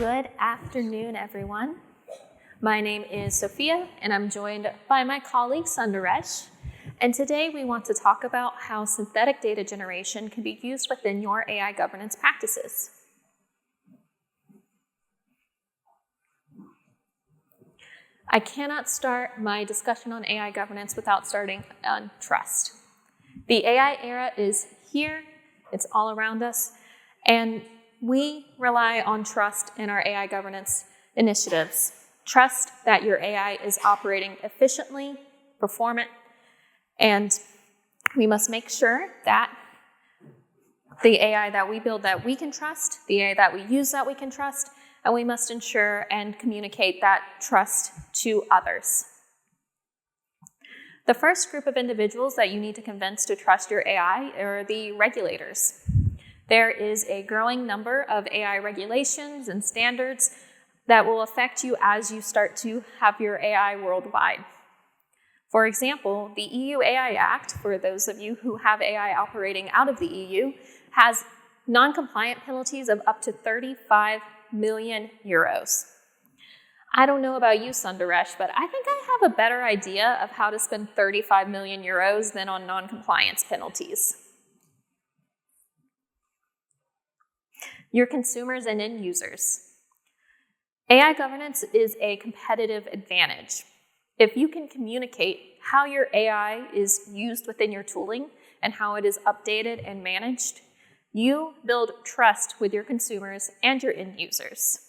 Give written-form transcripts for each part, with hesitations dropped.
Good afternoon, everyone. My name is Sophia, and I'm joined by my colleague Sundaresh. And today we want to talk about how synthetic data generation can be used within your AI governance practices. I cannot start my discussion on AI governance without starting on trust. The AI era is here, it's all around us, and we rely on trust in our AI governance initiatives. Trust that your AI is operating efficiently, performant, and we must make sure that the AI that we build that we can trust, the AI that we use that we can trust, and we must ensure and communicate that trust to others. The first group of individuals that you need to convince to trust your AI are the regulators. There is a growing number of AI regulations and standards that will affect you as you start to have your AI worldwide. For example, the EU AI Act, for those of you who have AI operating out of the EU, has non-compliant penalties of up to 35 million euros. I don't know about you, Sundaresh, but I think I have a better idea of how to spend 35 million euros than on non-compliance penalties. Your consumers and end users. AI governance is a competitive advantage. If you can communicate how your AI is used within your tooling and how it is updated and managed, you build trust with your consumers and your end users.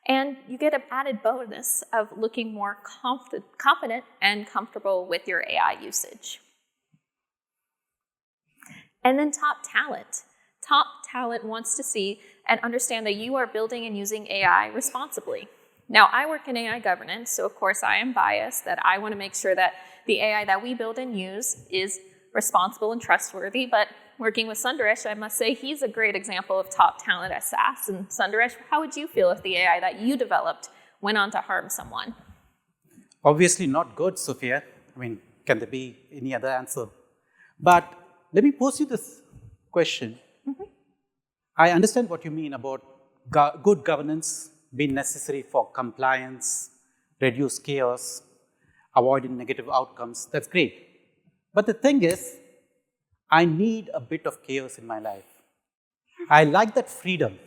And you get an added bonus of looking more confident and comfortable with your AI usage. And then top talent. Top talent wants to see and understand that you are building and using AI responsibly. Now, I work in AI governance, so of course I am biased that I want to make sure that the AI that we build and use is responsible and trustworthy, but working with Sundaresh, I must say he's a great example of top talent at SAS. And Sundaresh, how would you feel if the AI that you developed went on to harm someone? Obviously not good, Sophia. I mean, can there be any other answer? But let me pose you this question. I understand what you mean about good governance being necessary for compliance, reduce chaos, avoiding negative outcomes. That's great. But the thing is, I need a bit of chaos in my life. I like that freedom.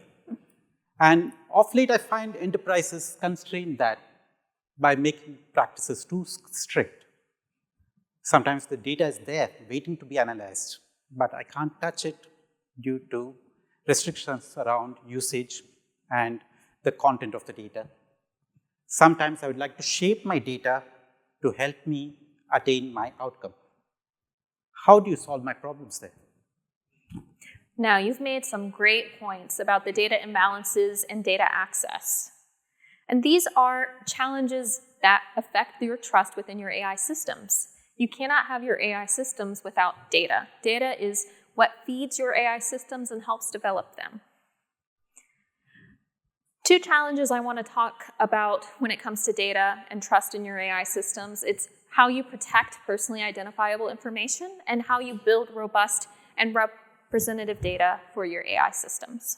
And of late, I find enterprises constrain that by making practices too strict. Sometimes the data is there, waiting to be analyzed, but I can't touch it due to restrictions around usage and the content of the data. Sometimes I would like to shape my data to help me attain my outcome. How do you solve my problems there? Now, you've made some great points about the data imbalances and data access. And these are challenges that affect your trust within your AI systems. You cannot have your AI systems without data. Data is what feeds your AI systems and helps develop them. Two challenges I want to talk about when it comes to data and trust in your AI systems. It's how you protect personally identifiable information and how you build robust and representative data for your AI systems.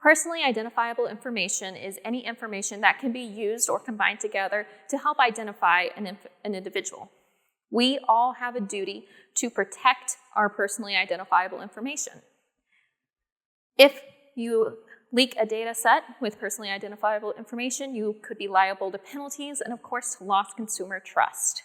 Personally identifiable information is any information that can be used or combined together to help identify an individual. We all have a duty to protect our personally identifiable information. If you leak a data set with personally identifiable information, you could be liable to penalties and, of course, to lost consumer trust.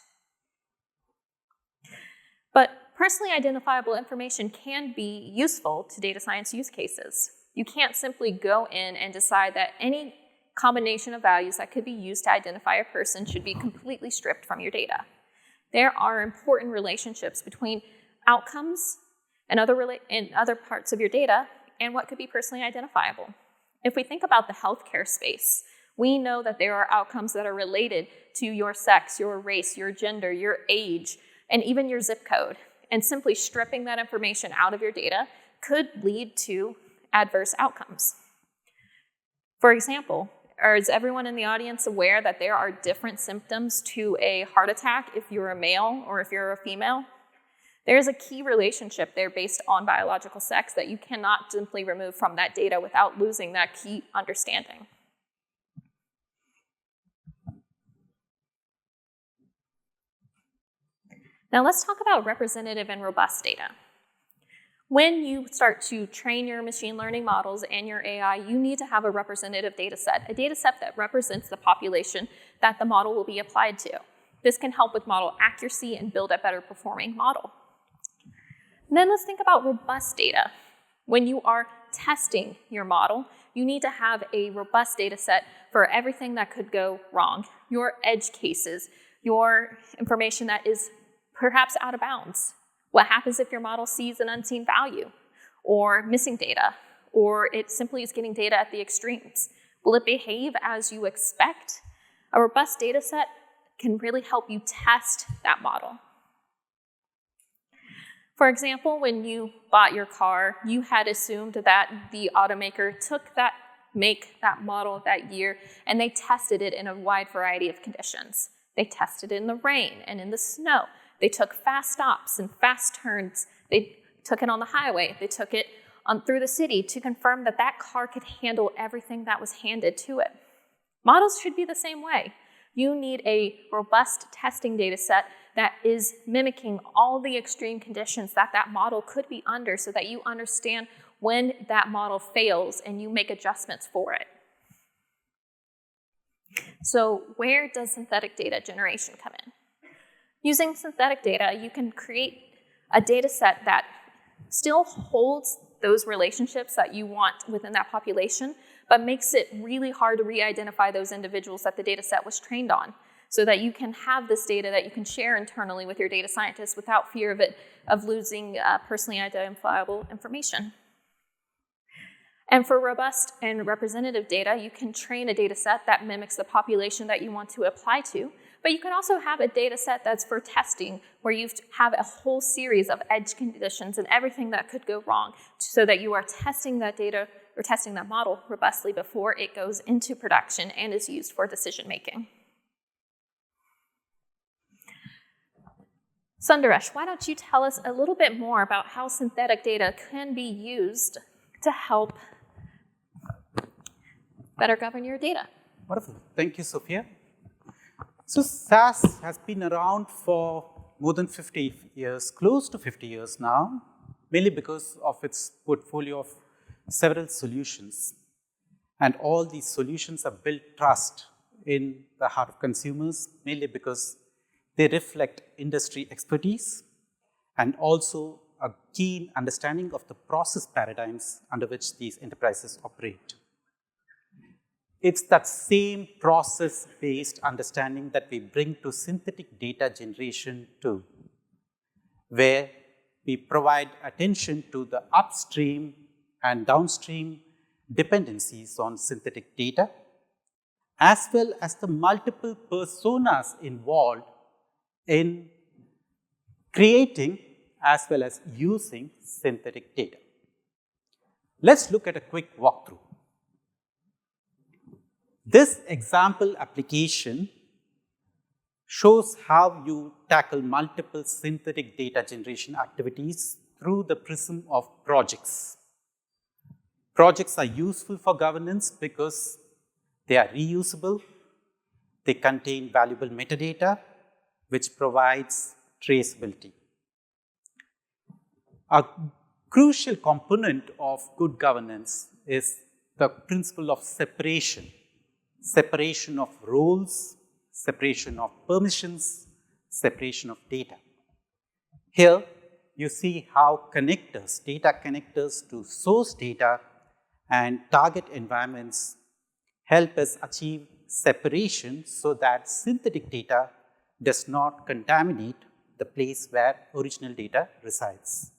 But personally identifiable information can be useful to data science use cases. You can't simply go in and decide that any combination of values that could be used to identify a person should be completely stripped from your data. There are important relationships between outcomes and other parts of your data and what could be personally identifiable. If we think about the healthcare space, we know that there are outcomes that are related to your sex, your race, your gender, your age, and even your zip code. And simply stripping that information out of your data could lead to adverse outcomes. For example, is everyone in the audience aware that there are different symptoms to a heart attack if you're a male or if you're a female? There is a key relationship there based on biological sex that you cannot simply remove from that data without losing that key understanding. Now let's talk about representative and robust data. When you start to train your machine learning models and your AI, you need to have a representative data set, a data set that represents the population that the model will be applied to. This can help with model accuracy and build a better performing model. And then let's think about robust data. When you are testing your model, you need to have a robust data set for everything that could go wrong, your edge cases, your information that is perhaps out of bounds. What happens if your model sees an unseen value or missing data, or it simply is getting data at the extremes? Will it behave as you expect? A robust data set can really help you test that model. For example, when you bought your car, you had assumed that the automaker took that make, that model, that year, and they tested it in a wide variety of conditions. They tested it in the rain and in the snow. They took fast stops and fast turns. They took it on the highway. They took it through the city to confirm that that car could handle everything that was handed to it. Models should be the same way. You need a robust testing data set that is mimicking all the extreme conditions that that model could be under so that you understand when that model fails and you make adjustments for it. So where does synthetic data generation come in? Using synthetic data, you can create a data set that still holds those relationships that you want within that population, but makes it really hard to re-identify those individuals that the data set was trained on, so that you can have this data that you can share internally with your data scientists without fear of losing personally identifiable information. And for robust and representative data, you can train a data set that mimics the population that you want to apply to, but you can also have a data set that's for testing, where you have a whole series of edge conditions and everything that could go wrong, so that you are testing that data or testing that model robustly before it goes into production and is used for decision making. Sundaresh, why don't you tell us a little bit more about how synthetic data can be used to help better govern your data? Wonderful. Thank you, Sophia. So SAS has been around for more than 50 years, close to 50 years now, mainly because of its portfolio of several solutions. And all these solutions have built trust in the heart of consumers, mainly because they reflect industry expertise and also a keen understanding of the process paradigms under which these enterprises operate. It's that same process-based understanding that we bring to synthetic data generation too, where we provide attention to the upstream and downstream dependencies on synthetic data, as well as the multiple personas involved in creating as well as using synthetic data. Let's look at a quick walkthrough. This example application shows how you tackle multiple synthetic data generation activities through the prism of projects. Projects are useful for governance because they are reusable, they contain valuable metadata, which provides traceability. A crucial component of good governance is the principle of separation. Separation of roles, separation of permissions, separation of data. Here, you see how connectors, data connectors to source data and target environments help us achieve separation so that synthetic data does not contaminate the place where original data resides.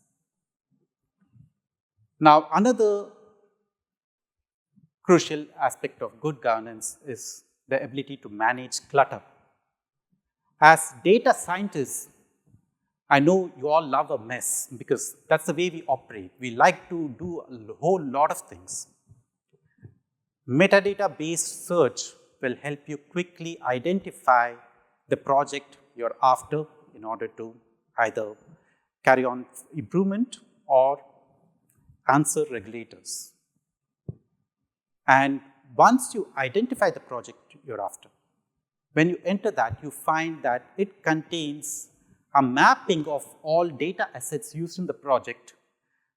Now, another crucial aspect of good governance is the ability to manage clutter. As data scientists, I know you all love a mess because that's the way we operate. We like to do a whole lot of things. Metadata-based search will help you quickly identify the project you're after in order to either carry on improvement, or answer regulators. And once you identify the project you're after, when you enter that, you find that it contains a mapping of all data assets used in the project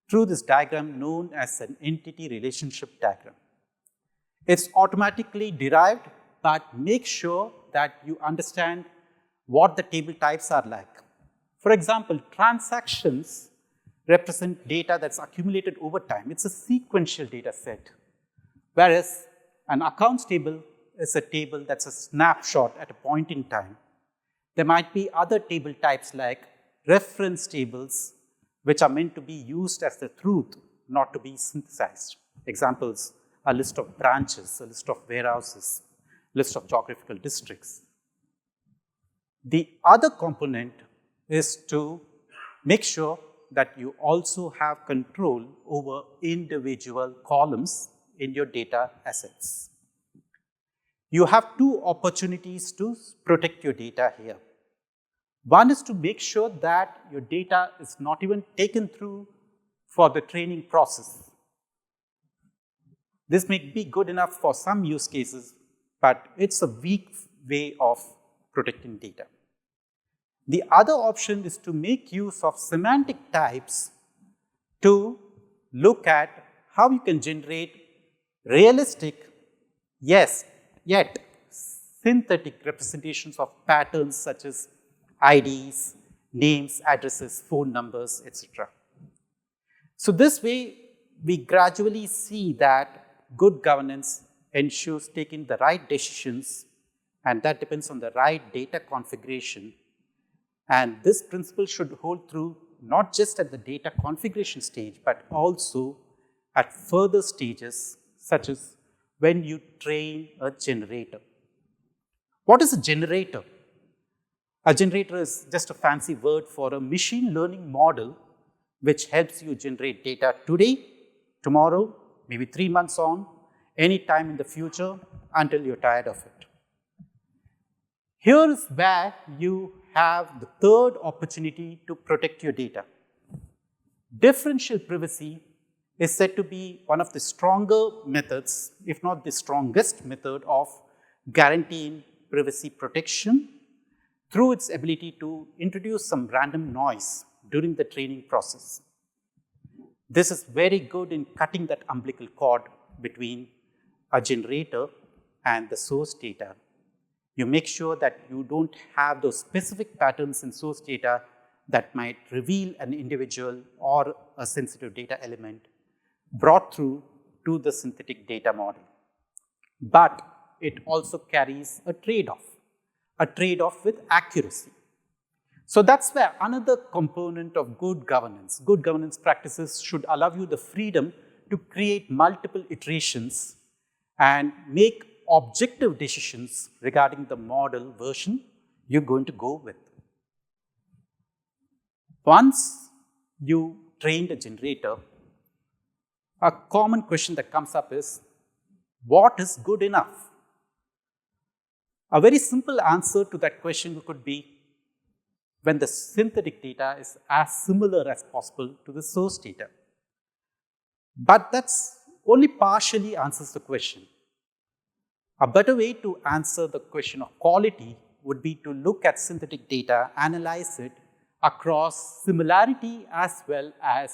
through this diagram known as an entity relationship diagram. It's automatically derived, but make sure that you understand what the table types are like. For example, transactions represent data that's accumulated over time. It's a sequential data set, whereas an accounts table is a table that's a snapshot at a point in time. There might be other table types like reference tables, which are meant to be used as the truth, not to be synthesized. Examples: a list of branches, a list of warehouses, list of geographical districts. The other component is to make sure that you also have control over individual columns in your data assets. You have two opportunities to protect your data here. One is to make sure that your data is not even taken through for the training process. This may be good enough for some use cases, but it's a weak way of protecting data. The other option is to make use of semantic types to look at how you can generate realistic, yes, yet synthetic representations of patterns such as IDs, names, addresses, phone numbers, etc. So this way, we gradually see that good governance ensures taking the right decisions, and that depends on the right data configuration. And this principle should hold true not just at the data configuration stage, but also at further stages, such as when you train a generator. What is a generator? A generator is just a fancy word for a machine learning model which helps you generate data today, tomorrow, maybe 3 months on, any time in the future until you're tired of it. Here is where you have the third opportunity to protect your data. Differential privacy is said to be one of the stronger methods, if not the strongest method, of guaranteeing privacy protection through its ability to introduce some random noise during the training process. This is very good in cutting that umbilical cord between a generator and the source data. You make sure that you don't have those specific patterns in source data that might reveal an individual or a sensitive data element brought through to the synthetic data model. But it also carries a trade-off with accuracy. So that's where another component of good governance practices should allow you the freedom to create multiple iterations and make objective decisions regarding the model version you're going to go with. Once you trained a generator, a common question that comes up is, what is good enough? A very simple answer to that question could be when the synthetic data is as similar as possible to the source data. But that's only partially answers the question. A better way to answer the question of quality would be to look at synthetic data, analyze it across similarity as well as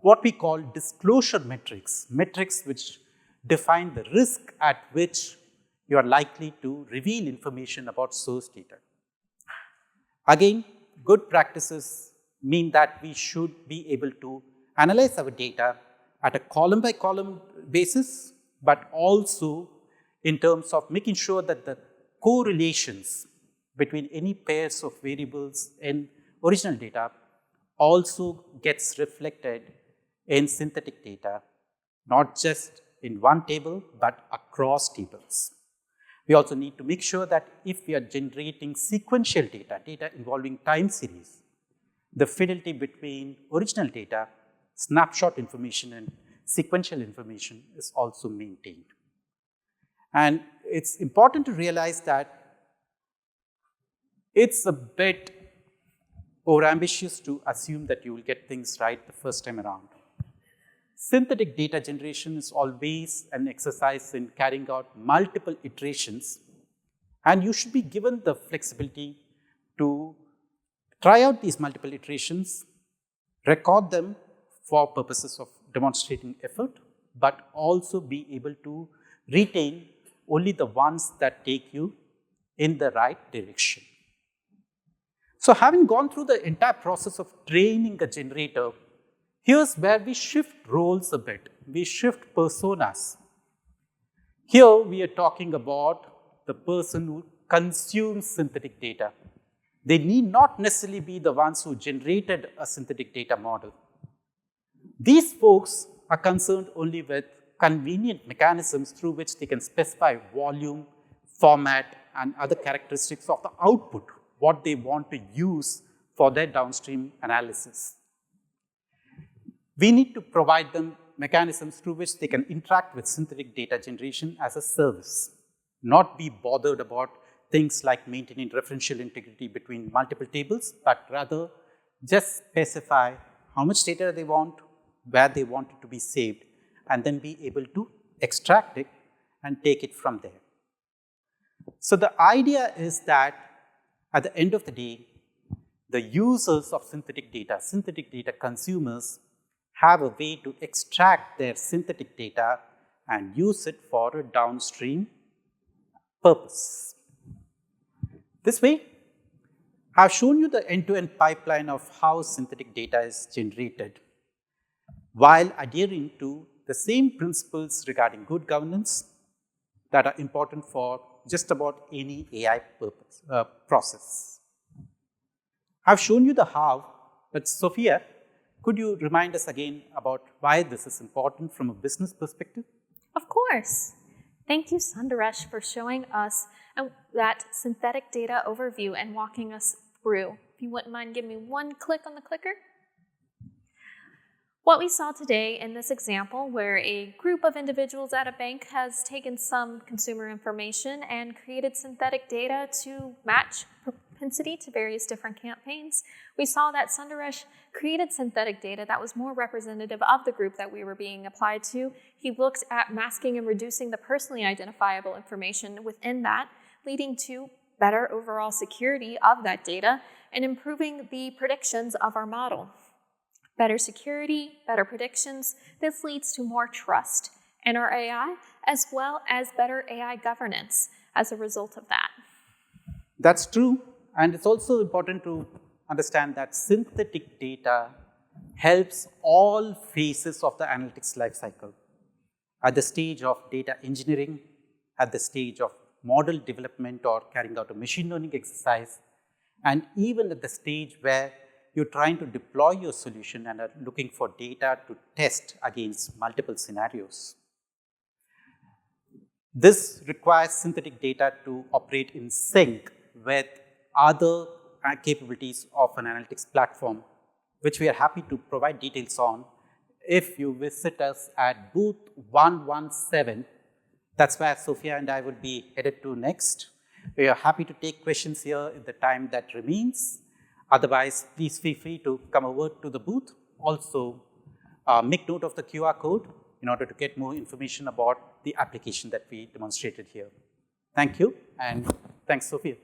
what we call disclosure metrics which define the risk at which you are likely to reveal information about source data. Again, good practices mean that we should be able to analyze our data at a column by column basis, but also in terms of making sure that the correlations between any pairs of variables in original data also gets reflected in synthetic data, not just in one table, but across tables. We also need to make sure that if we are generating sequential data involving time series, the fidelity between original data, snapshot information, and sequential information is also maintained. And it's important to realize that it's a bit overambitious to assume that you will get things right the first time around. Synthetic data generation is always an exercise in carrying out multiple iterations, and you should be given the flexibility to try out these multiple iterations, record them for purposes of demonstrating effort, but also be able to retain only the ones that take you in the right direction. So having gone through the entire process of training a generator, here's where we shift roles a bit. We shift personas. Here we are talking about the person who consumes synthetic data. They need not necessarily be the ones who generated a synthetic data model. These folks are concerned only with convenient mechanisms through which they can specify volume, format, and other characteristics of the output, what they want to use for their downstream analysis. We need to provide them mechanisms through which they can interact with synthetic data generation as a service, not be bothered about things like maintaining referential integrity between multiple tables, but rather just specify how much data they want, where they want it to be saved, and then be able to extract it and take it from there. So the idea is that at the end of the day, the users of synthetic data consumers, have a way to extract their synthetic data and use it for a downstream purpose. This way, I've shown you the end-to-end pipeline of how synthetic data is generated, while adhering to the same principles regarding good governance that are important for just about any AI process. I've shown you the how, but Sophia, could you remind us again about why this is important from a business perspective? Of course. Thank you, Sundaresh, for showing us that synthetic data overview and walking us through. If you wouldn't mind giving me one click on the clicker. What we saw today in this example, where a group of individuals at a bank has taken some consumer information and created synthetic data to match propensity to various different campaigns, we saw that Sundaresh created synthetic data that was more representative of the group that we were being applied to. He looked at masking and reducing the personally identifiable information within that, leading to better overall security of that data and improving the predictions of our model. Better security, better predictions, this leads to more trust in our AI, as well as better AI governance as a result of that. That's true, and it's also important to understand that synthetic data helps all phases of the analytics lifecycle. At the stage of data engineering, at the stage of model development or carrying out a machine learning exercise, and even at the stage where you're trying to deploy your solution and are looking for data to test against multiple scenarios. This requires synthetic data to operate in sync with other capabilities of an analytics platform, which we are happy to provide details on if you visit us at booth 117. That's where Sophia and I will be headed to next. We are happy to take questions here in the time that remains. Otherwise, please feel free to come over to the booth. Also, make note of the QR code in order to get more information about the application that we demonstrated here. Thank you, and thanks, Sophia.